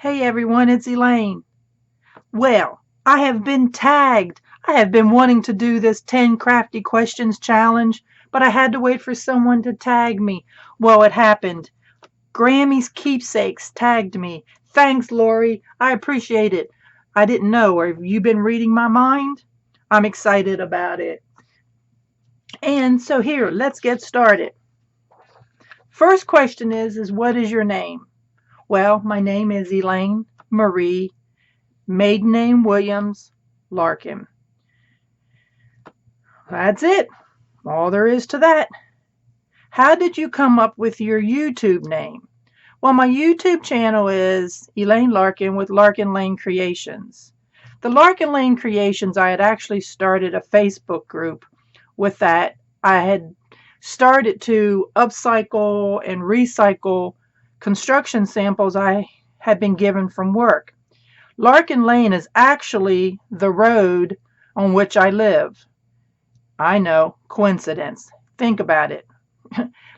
Hey everyone, it's Elaine. Well, I have been tagged. I have been wanting to do this 10 Crafty Questions challenge, but I had to wait for someone to tag me. Well, it happened. Grammy's keepsakes tagged me. Thanks, Lori. I appreciate it. I didn't know. Have you been reading my mind? I'm excited about it. And so here, let's get started. First question is what is your name? Well, my name is Elaine Marie, maiden name Williams, Larkin. That's it. All there is to that. How did you come up with your YouTube name? Well, my YouTube channel is Elaine Larkin with Larkin Lane Creations. The Larkin Lane Creations, I had actually started a Facebook group with that. I had started to upcycle and recycle construction samples I had been given from work. Larkin Lane is actually the road on which I live. I know, coincidence. Think about it.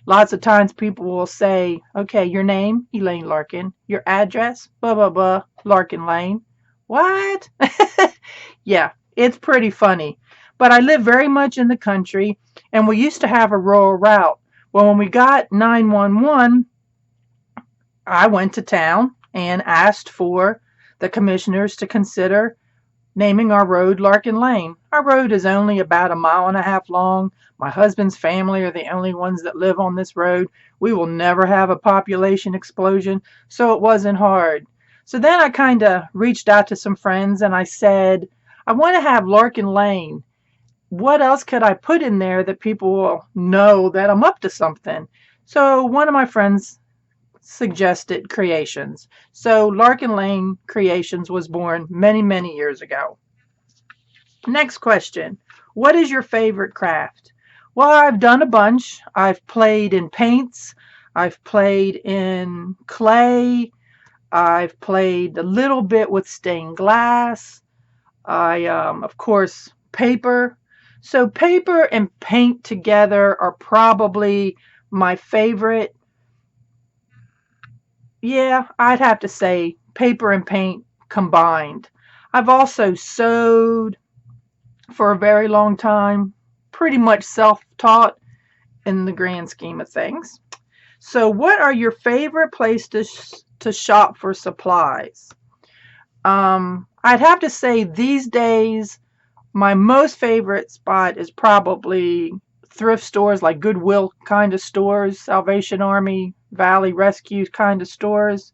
Lots of times people will say, okay, your name, Elaine Larkin, your address, blah, blah, blah, Larkin Lane. What? Yeah, it's pretty funny. But I live very much in the country, and we used to have a rural route. Well, when we got 911, I went to town and asked for the commissioners to consider naming our road Larkin Lane. Our road is only about 1.5 miles long. My husband's family are the only ones that live on this road. We will never have a population explosion, so it wasn't hard. So then I kind of reached out to some friends and I said, I want to have Larkin Lane. What else could I put in there that people will know that I'm up to something? So one of my friends suggested Creations. So Larkin Lane Creations was born many, many years ago. Next question. What is your favorite craft? Well, I've done a bunch. I've played in paints. I've played in clay. I've played a little bit with stained glass. Of course, paper. So paper and paint together are probably my favorite. Yeah, I'd have to say paper and paint combined. I've also sewed for a very long time, pretty much self-taught in the grand scheme of things. So what are your favorite places to shop for supplies? I'd have to say these days, my most favorite spot is probably thrift stores like Goodwill kind of stores, Salvation Army, Valley Rescue kind of stores.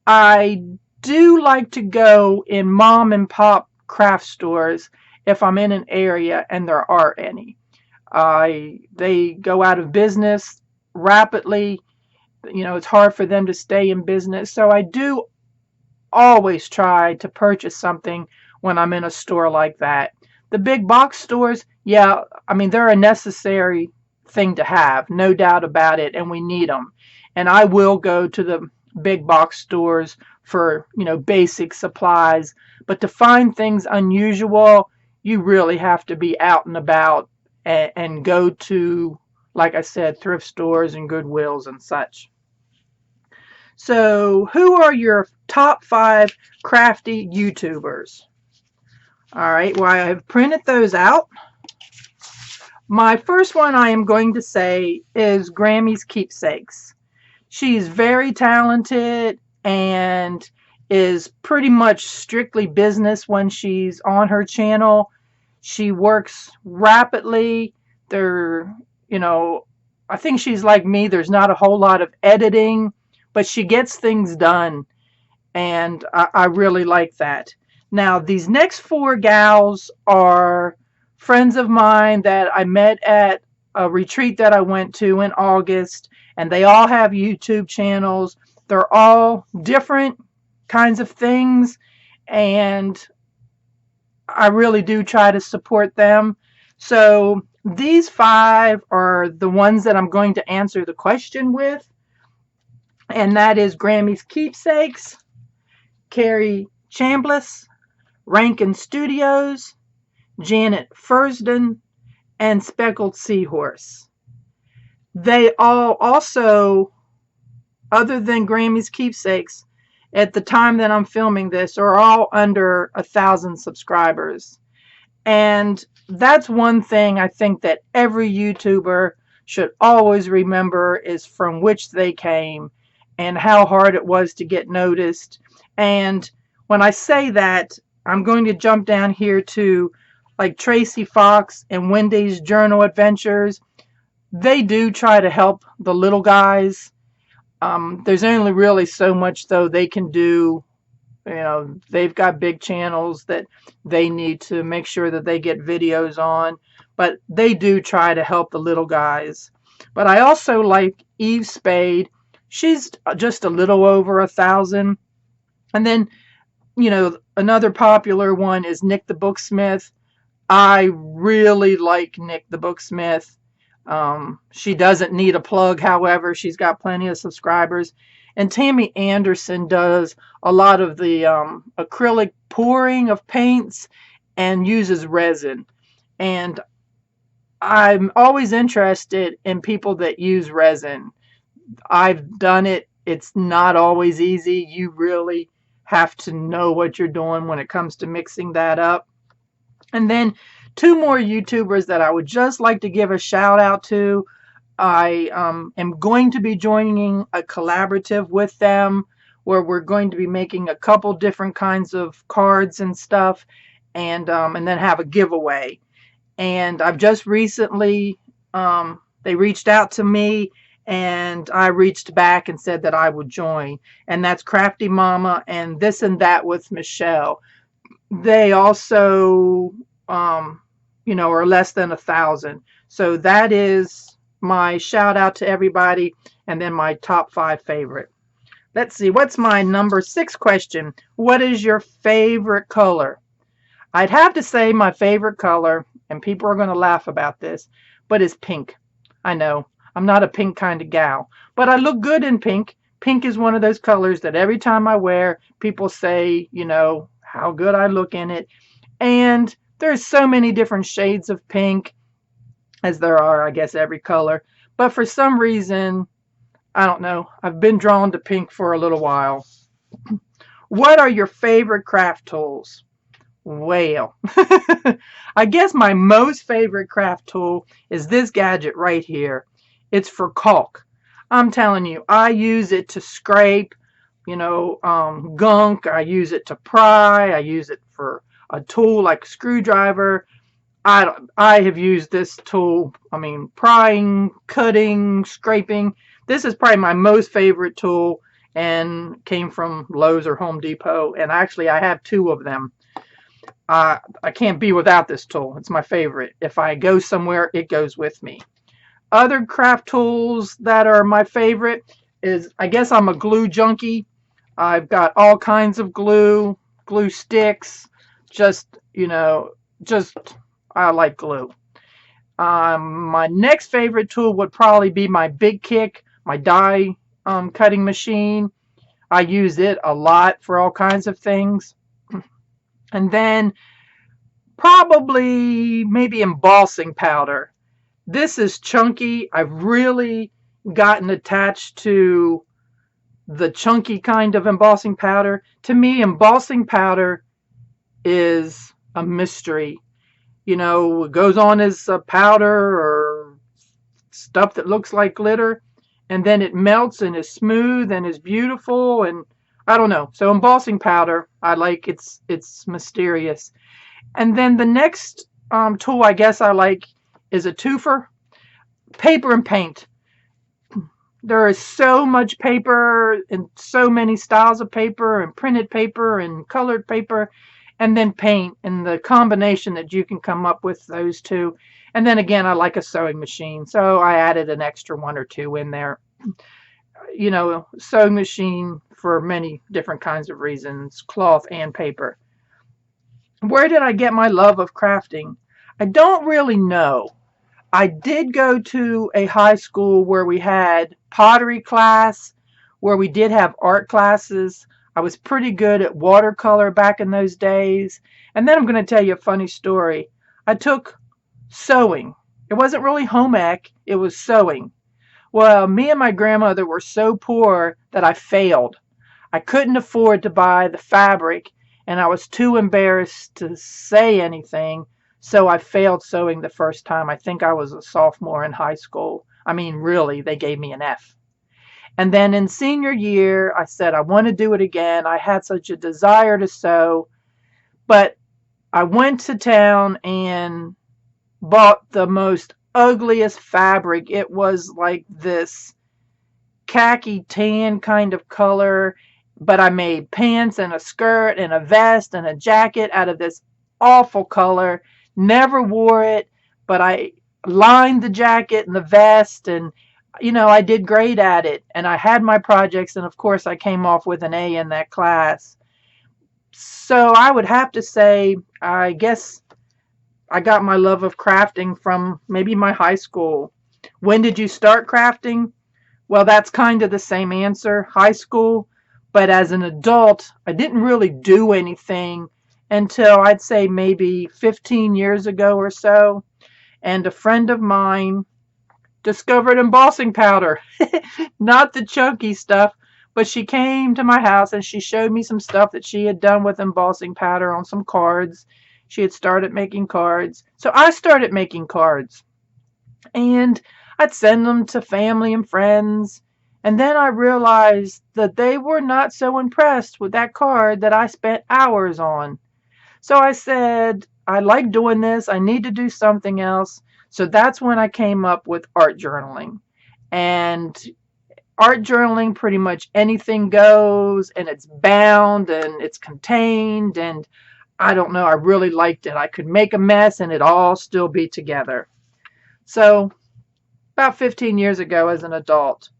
I do like to go in mom and pop craft stores if I'm in an area and there are any. They go out of business rapidly. You know, it's hard for them to stay in business. So I do always try to purchase something when I'm in a store like that. The big box stores, yeah, I mean, they're a necessary thing to have, no doubt about it, and we need them. And I will go to the big box stores for, basic supplies. But to find things unusual, you really have to be out and about and go to, like I said, thrift stores and Goodwills and such. So, who are your top 5 crafty YouTubers? All right, well, I have printed those out. My first one I am going to say is Grammy's Keepsakes. She's very talented and is pretty much strictly business when she's on her channel. She works rapidly. I think she's like me. There's not a whole lot of editing, but she gets things done, and I really like that. Now, these next 4 gals are friends of mine that I met at a retreat that I went to in August, and they all have YouTube channels. They're all different kinds of things, and I really do try to support them. So these 5 are the ones that I'm going to answer the question with, and that is Grammy's Keepsakes, Carrie Chambless, Rankin Studios, Janet Fursden, and Speckled Seahorse. They all also, other than Grammy's Keepsakes, at the time that I'm filming this are all under 1,000 subscribers. And that's one thing I think that every YouTuber should always remember, is from which they came and how hard it was to get noticed. And when I say that, I'm going to jump down here to like Tracy Fox and Wendy's Journal Adventures. They do try to help the little guys. There's only really so much though they can do. They've got big channels that they need to make sure that they get videos on, but they do try to help the little guys. But I also like Eve Spade. She's just a little over 1,000. And then, another popular one is Nick the Booksmith. I really like Nick the Booksmith. She doesn't need a plug, however, she's got plenty of subscribers. And Tammy Anderson does a lot of the acrylic pouring of paints and uses resin. And I'm always interested in people that use resin. I've done it. It's not always easy. You really have to know what you're doing when it comes to mixing that up. And then two more YouTubers that I would just like to give a shout out to. I am going to be joining a collaborative with them where we're going to be making a couple different kinds of cards and stuff, and then have a giveaway. And I've just recently, they reached out to me, and I reached back and said that I would join. And that's Crafty Mama and This and That with Michelle. They also, are less than 1,000. So that is my shout out to everybody, and then my top 5 favorite. Let's see, what's my number 6 question? What is your favorite color? I'd have to say my favorite color, and people are going to laugh about this, but it's pink. I know, I'm not a pink kind of gal, but I look good in pink. Pink is one of those colors that every time I wear, people say, how good I look in it. And there's so many different shades of pink, as there are, I guess, every color. But for some reason, I don't know, I've been drawn to pink for a little while. What are your favorite craft tools? Well, I guess my most favorite craft tool is this gadget right here. It's for caulk. I'm telling you, I use it to scrape, gunk. I use it to pry. I use it for a tool like a screwdriver. I have used this tool, prying, cutting, scraping. This is probably my most favorite tool, and came from Lowe's or Home Depot. And actually, I have 2 of them. I can't be without this tool. It's my favorite. If I go somewhere, it goes with me. Other craft tools that are my favorite is, I guess I'm a glue junkie. I've got all kinds of glue sticks, I like glue. My next favorite tool would probably be my Big Kick, my die cutting machine. I use it a lot for all kinds of things. And then probably maybe embossing powder. This is chunky. I've really gotten attached to the chunky kind of embossing powder. To me, embossing powder is a mystery. It goes on as a powder or stuff that looks like glitter, and then it melts and is smooth and is beautiful, and I don't know. So embossing powder, I like. It's mysterious. And then the next tool I guess I like is a twofer, paper and paint. There is so much paper and so many styles of paper and printed paper and colored paper, and then paint, and the combination that you can come up with those two. And then again, I like a sewing machine, so I added an extra 1 or 2 in there. Sewing machine for many different kinds of reasons, cloth and paper. Where did I get my love of crafting? I don't really know. I did go to a high school where we had pottery class, where we did have art classes. I was pretty good at watercolor back in those days. And then I'm going to tell you a funny story. I took sewing. It wasn't really home ec, it was sewing. Well, me and my grandmother were so poor that I failed. I couldn't afford to buy the fabric, and I was too embarrassed to say anything, so I failed sewing the first time. I think I was a sophomore in high school. I mean, really, they gave me an F. And then in senior year, I said I want to do it again. I had such a desire to sew, but I went to town and bought the most ugliest fabric. It was like this khaki tan kind of color, but I made pants and a skirt and a vest and a jacket out of this awful color. Never wore it, but I lined the jacket and the vest, and I did great at it, and I had my projects, and of course I came off with an A in that class. So I would have to say, I guess I got my love of crafting from maybe my high school. When did you start crafting? Well, that's kind of the same answer, high school. But as an adult, I didn't really do anything until I'd say maybe 15 years ago or so. And a friend of mine discovered embossing powder. Not the chunky stuff, but she came to my house and she showed me some stuff that she had done with embossing powder on some cards. She had started making cards. So I started making cards. And I'd send them to family and friends. And then I realized that they were not so impressed with that card that I spent hours on. So I said, I like doing this. I need to do something else. So that's when I came up with art journaling. And art journaling, pretty much anything goes, and it's bound and it's contained. And I don't know, I really liked it. I could make a mess and it all still be together. So about 15 years ago as an adult.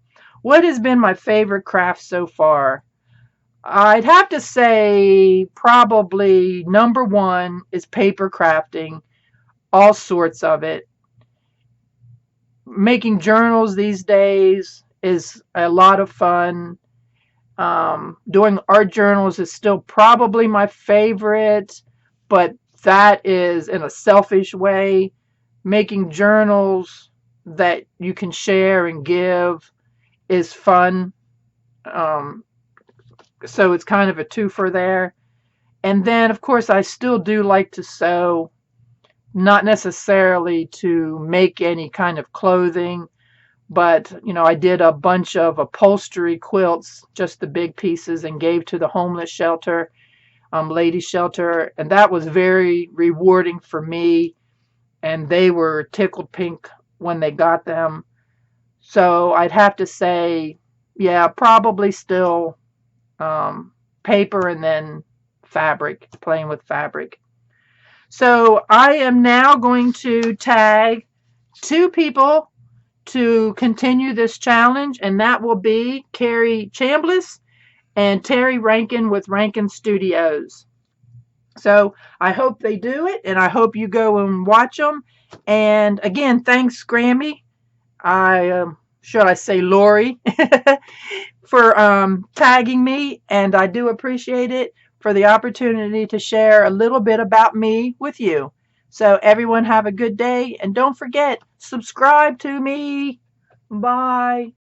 What has been my favorite craft so far? I'd have to say probably number one is paper crafting, all sorts of it. Making journals these days is a lot of fun. Doing art journals is still probably my favorite, but that is in a selfish way. Making journals that you can share and give is fun. So it's kind of a twofer there. And then, of course, I still do like to sew, not necessarily to make any kind of clothing, but, I did a bunch of upholstery quilts, just the big pieces, and gave to the homeless shelter, ladies shelter. And that was very rewarding for me. And they were tickled pink when they got them. So I'd have to say, yeah, probably still paper and then fabric, playing with fabric. So I am now going to tag 2 people to continue this challenge, and that will be Carrie Chambless and Terry Rankin with Rankin Studios. So I hope they do it, and I hope you go and watch them. And again, thanks, Grammy. Should I say Lori, for tagging me, and I do appreciate it, for the opportunity to share a little bit about me with you. So everyone have a good day, and don't forget, subscribe to me. Bye.